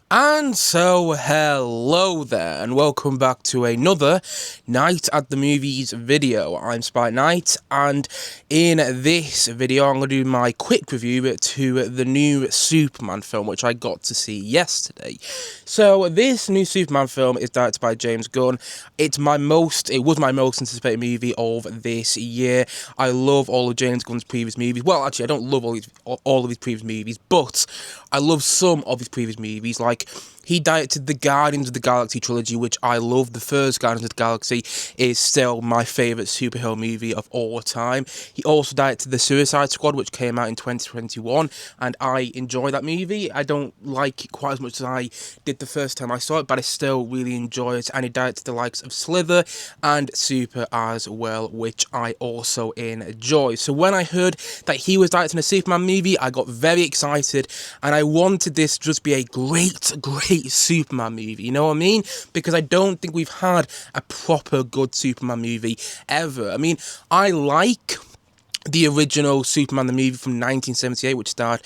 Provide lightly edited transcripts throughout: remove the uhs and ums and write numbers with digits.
And so, hello there, and welcome back to another Night at the Movies video. I'm Spike Knight, and in this video, I'm going to do my quick review to the new Superman film, which I got to see yesterday. So, this new Superman film is directed by James Gunn. It was my most anticipated movie of this year. I love all of James Gunn's previous movies. Well, actually, I don't love all of his previous movies, but I love some of his previous movies, like he directed the Guardians of the Galaxy trilogy, which I love. The first Guardians of the Galaxy is still my favourite superhero movie of all time. He also directed The Suicide Squad, which came out in 2021, and I enjoy that movie. I don't like it quite as much as I did the first time I saw it, but I still really enjoy it. And he directed the likes of Slither and Super as well, which I also enjoy. So when I heard that he was directing a Superman movie, I got very excited, and I wanted this to just be a great Superman movie, you know what I mean? Because I don't think we've had a proper good Superman movie ever. I mean, I like the original Superman the movie from 1978, which starred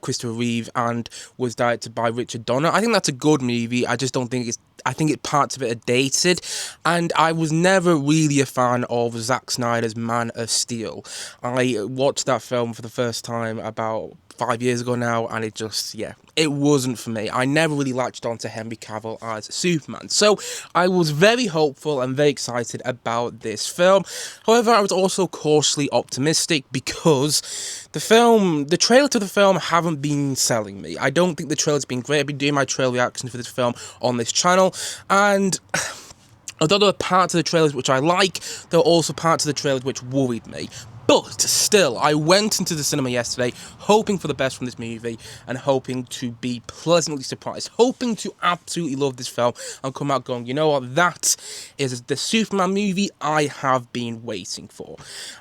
Christopher Reeve and was directed by Richard Donner. I think that's a good movie. I just don't think I think parts of it are dated, and I was never really a fan of Zack Snyder's Man of Steel. I watched that film for the first time about 5 years ago now, and it wasn't for me. I never really latched on to Henry Cavill as Superman. So I was very hopeful and very excited about this film. However, I was also cautiously optimistic because the trailer to the film haven't been selling me. I don't think the trailer's been great. I've been doing my trailer reactions for this film on this channel, and although there are parts of the trailers which I like, there are also parts of the trailers which worried me. But still, I went into the cinema yesterday hoping for the best from this movie and hoping to be pleasantly surprised, hoping to absolutely love this film and come out going, you know what, that is the Superman movie I have been waiting for.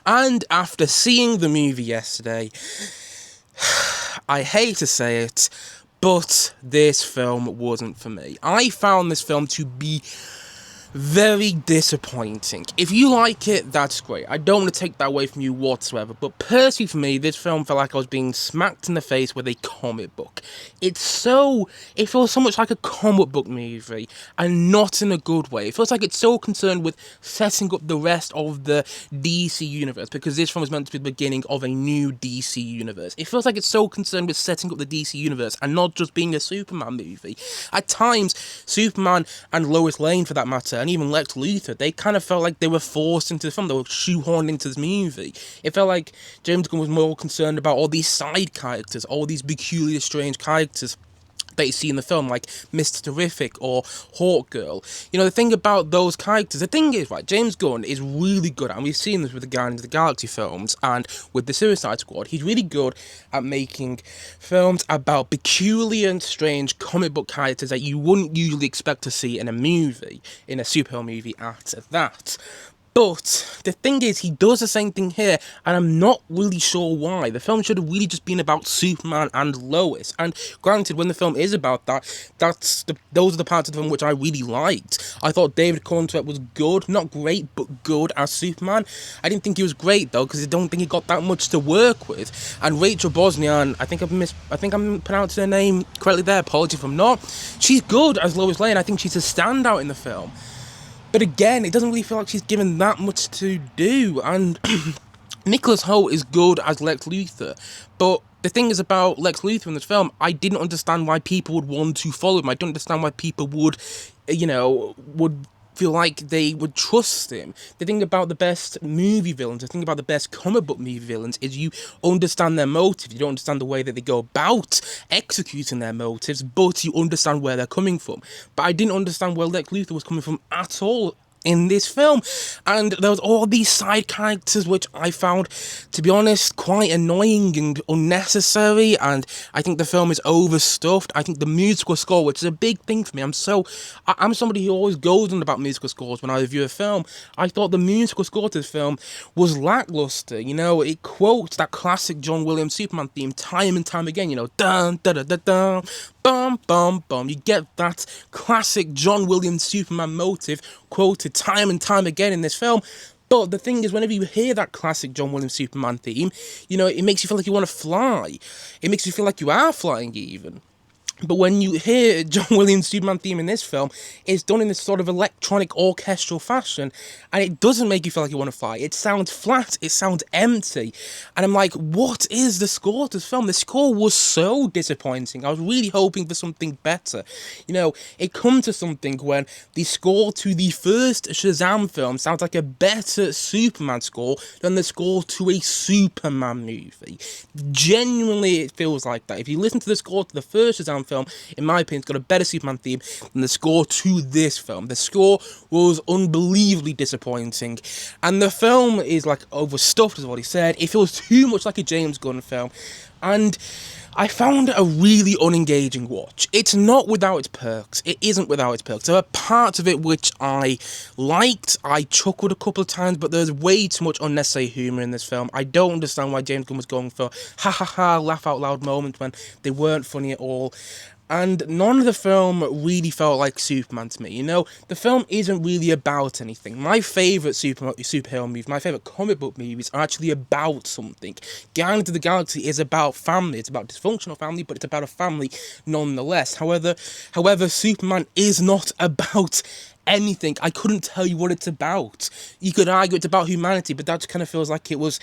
And after seeing the movie yesterday, I hate to say it, but this film wasn't for me. I found this film to be very disappointing. If you like it, that's great. I don't want to take that away from you whatsoever, but personally for me, this film felt like I was being smacked in the face with a comic book. It feels so much like a comic book movie, and not in a good way. It feels like it's so concerned with setting up the rest of the DC universe, because this film is meant to be the beginning of a new DC universe. It feels like it's so concerned with setting up the DC universe and not just being a Superman movie. At times, Superman and Lois Lane, for that matter, and even Lex Luthor, they kind of felt like they were forced into the film. They were shoehorned into this movie. It felt like James Gunn was more concerned about all these side characters, all these peculiar, strange characters that you see in the film, like Mr. Terrific or Hawkgirl. You know, the thing about those characters, the thing is, right, James Gunn is really good, and we've seen this with the Guardians of the Galaxy films and with the Suicide Squad. He's really good at making films about peculiar and strange comic book characters that you wouldn't usually expect to see in a movie, in a superhero movie at that. But the thing is, he does the same thing here, and I'm not really sure why. The film should have really just been about Superman and Lois. And granted, when the film is about that, those are the parts of the film which I really liked. I thought David Corenswet was good, not great, but good as Superman. I didn't think he was great though, because I don't think he got that much to work with. And Rachel Brosnahan, I think I'm pronouncing her name correctly there. Apologies if I'm not. She's good as Lois Lane. I think she's a standout in the film. But again, it doesn't really feel like she's given that much to do, and Nicholas Hoult is good as Lex Luthor, but the thing is about Lex Luthor in this film, I didn't understand why people would want to follow him. I don't understand why people would feel like they would trust him. The thing about the best movie villains, the thing about the best comic book movie villains is you understand their motives. You don't understand the way that they go about executing their motives, but you understand where they're coming from. But I didn't understand where Lex Luthor was coming from at all in this film, and there was all these side characters which I found, to be honest, quite annoying and unnecessary, and I think the film is overstuffed. I think the musical score, which is a big thing for me, I'm somebody who always goes on about musical scores when I review a film. I thought the musical score to this film was lackluster. You know, it quotes that classic John Williams Superman theme time and time again, you know, dun da da da dun, bum bum bum. You get that classic John Williams Superman motive quoted time and time again in this film. But the thing is, whenever you hear that classic John Williams Superman theme, you know, it makes you feel like you want to fly. It makes you feel like you are flying even. But when you hear John Williams' Superman theme in this film, it's done in this sort of electronic orchestral fashion, and it doesn't make you feel like you want to fly. It sounds flat, it sounds empty, and I'm like, what is the score to this film? The score was so disappointing. I was really hoping for something better. You know, it comes to something when the score to the first Shazam film sounds like a better Superman score than the score to a Superman movie. Genuinely, it feels like that. If you listen to the score to the first Shazam film, in my opinion, it's got a better Superman theme than the score to this film. The score was unbelievably disappointing, and the film is like overstuffed, as what he said. It feels too much like a James Gunn film, and I found it a really unengaging watch. It's not without its perks. It isn't without its perks. There are parts of it which I liked. I chuckled a couple of times, but there's way too much unnecessary humour in this film. I don't understand why James Gunn was going for ha ha ha, laugh out loud moments when they weren't funny at all. And none of the film really felt like Superman to me. You know, the film isn't really about anything. My favourite superhero movies, my favourite comic book movies are actually about something. Guardians of the Galaxy is about family. It's about dysfunctional family, but it's about a family nonetheless. However, Superman is not about anything. I couldn't tell you what it's about. You could argue it's about humanity, but that just kind of feels like it was,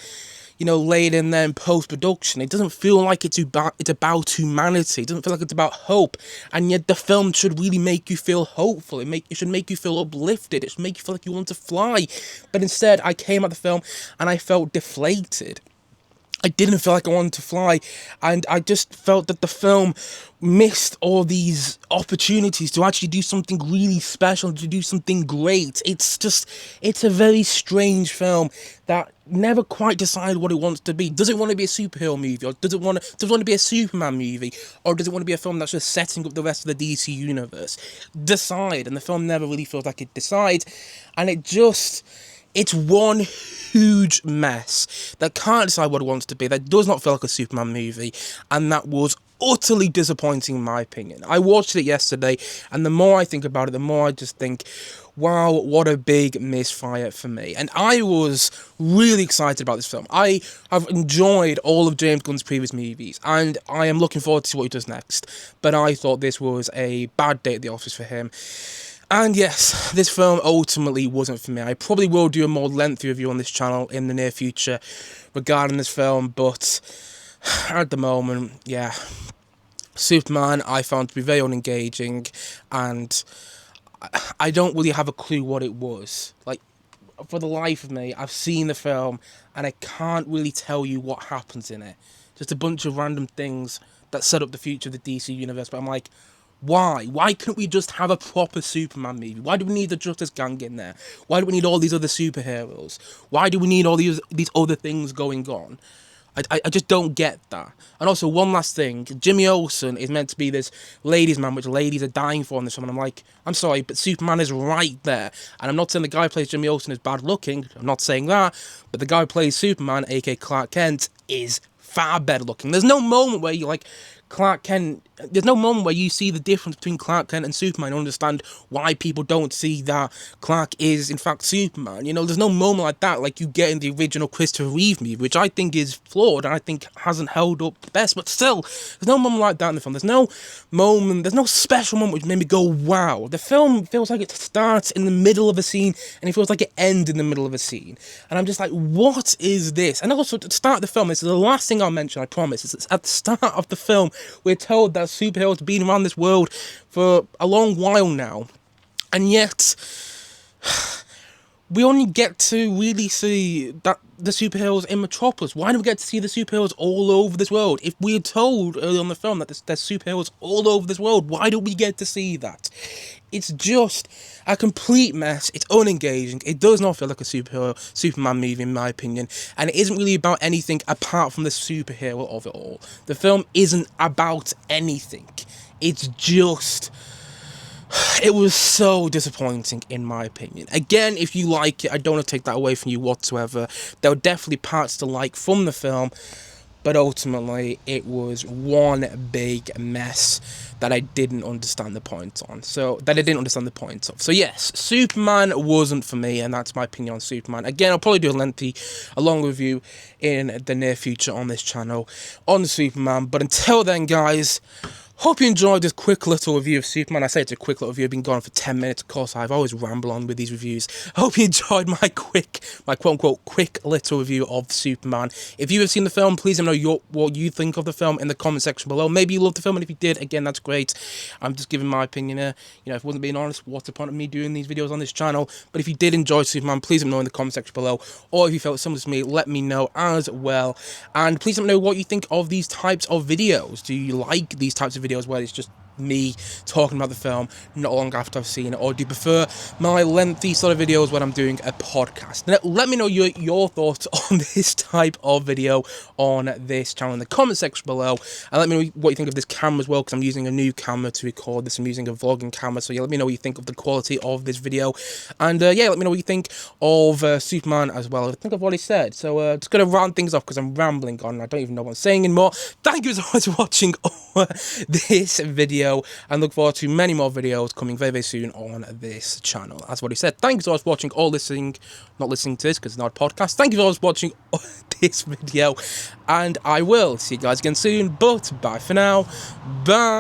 you know, laid in there in post-production. It doesn't feel like it's about humanity. It doesn't feel like it's about hope. And yet the film should really make you feel hopeful. It should make you feel uplifted. It should make you feel like you want to fly. But instead, I came at the film and I felt deflated. I didn't feel like I wanted to fly, and I just felt that the film missed all these opportunities to actually do something really special, to do something great. It's a very strange film that never quite decided what it wants to be. Does it want to be a superhero movie, or does it want to be a Superman movie, or does it want to be a film that's just setting up the rest of the DC universe? Decide, and the film never really feels like it decides, and it's one huge mess that can't decide what it wants to be, that does not feel like a Superman movie, and that was utterly disappointing in my opinion. I watched it yesterday, and the more I think about it, the more I just think, wow, what a big misfire for me. And I was really excited about this film. I have enjoyed all of James Gunn's previous movies, and I am looking forward to see what he does next. But I thought this was a bad day at the office for him. And yes, this film ultimately wasn't for me. I probably will do a more lengthy review on this channel in the near future regarding this film, but at the moment, yeah, Superman I found to be very unengaging, and I don't really have a clue what it was. Like, for the life of me, I've seen the film, and I can't really tell you what happens in it. Just a bunch of random things that set up the future of the DC universe, but I'm like, why? Why couldn't we just have a proper Superman movie? Why do we need the Justice Gang in there? Why do we need all these other superheroes? Why do we need all these other things going on? I just don't get that. And also, one last thing, Jimmy Olsen is meant to be this ladies' man, which ladies are dying for in this film, and I'm like, I'm sorry, but Superman is right there. And I'm not saying the guy who plays Jimmy Olsen is bad looking, I'm not saying that, but the guy who plays Superman, aka Clark Kent, is far better looking. There's no moment where you're like, Clark Kent, there's no moment where you see the difference between Clark Kent and Superman and understand why people don't see that Clark is in fact Superman. You know, there's no moment like that like you get in the original Christopher Reeve movie, which I think is flawed and I think hasn't held up the best, but still, there's no moment like that in the film. There's no special moment which made me go, wow. The film feels like it starts in the middle of a scene and it feels like it ends in the middle of a scene. And I'm just like, what is this? And also, to start the film, this is the last thing I'll mention, I promise. It's at the start of the film, we're told that superheroes have been around this world for a long while now, and yet we only get to really see that the superheroes in Metropolis. Why do we get to see the superheroes all over this world? If we're told early on in the film that there's superheroes all over this world, why don't we get to see that? It's just a complete mess. It's unengaging. It does not feel like a Superman movie, in my opinion. And it isn't really about anything apart from the superhero of it all. The film isn't about anything. It's just... It was so disappointing, in my opinion. Again, if you like it, I don't want to take that away from you whatsoever. There were definitely parts to like from the film, but ultimately, it was one big mess that I didn't understand the point on. So yes, Superman wasn't for me, and that's my opinion on Superman. Again, I'll probably do a long review in the near future on this channel on Superman. But until then, guys, Hope you enjoyed this quick little review of Superman. I say it's a quick little review. I've been gone for 10 minutes. Of course, I've always ramble on with these reviews. I hope you enjoyed my quote-unquote, quick little review of Superman. If you have seen the film, please let me know what you think of the film in the comment section below. Maybe you loved the film, and if you did, again, that's great. I'm just giving my opinion here. You know, if I wasn't being honest, what's the point of me doing these videos on this channel? But if you did enjoy Superman, please let me know in the comment section below. Or if you felt similar to me, let me know as well. And please let me know what you think of these types of videos. Do you like these types of videos where it's just me talking about the film not long after I've seen it, or do you prefer my lengthy sort of videos when I'm doing a podcast? Let me know your thoughts on this type of video on this channel in the comment section below, and let me know what you think of this camera as well, because I'm using a new camera to record this. I'm using a vlogging camera, so yeah, let me know what you think of the quality of this video, and yeah, let me know what you think of Superman as well. I think I've already said, so just gonna round things off because I'm rambling on and I don't even know what I'm saying anymore. Thank you so much for watching this video, and look forward to many more videos coming very, very soon on this channel. As what he said, thank you so much for watching not listening to this because it's not a podcast. Thank you so much for watching this video, and I will see you guys again soon, but bye for now. Bye.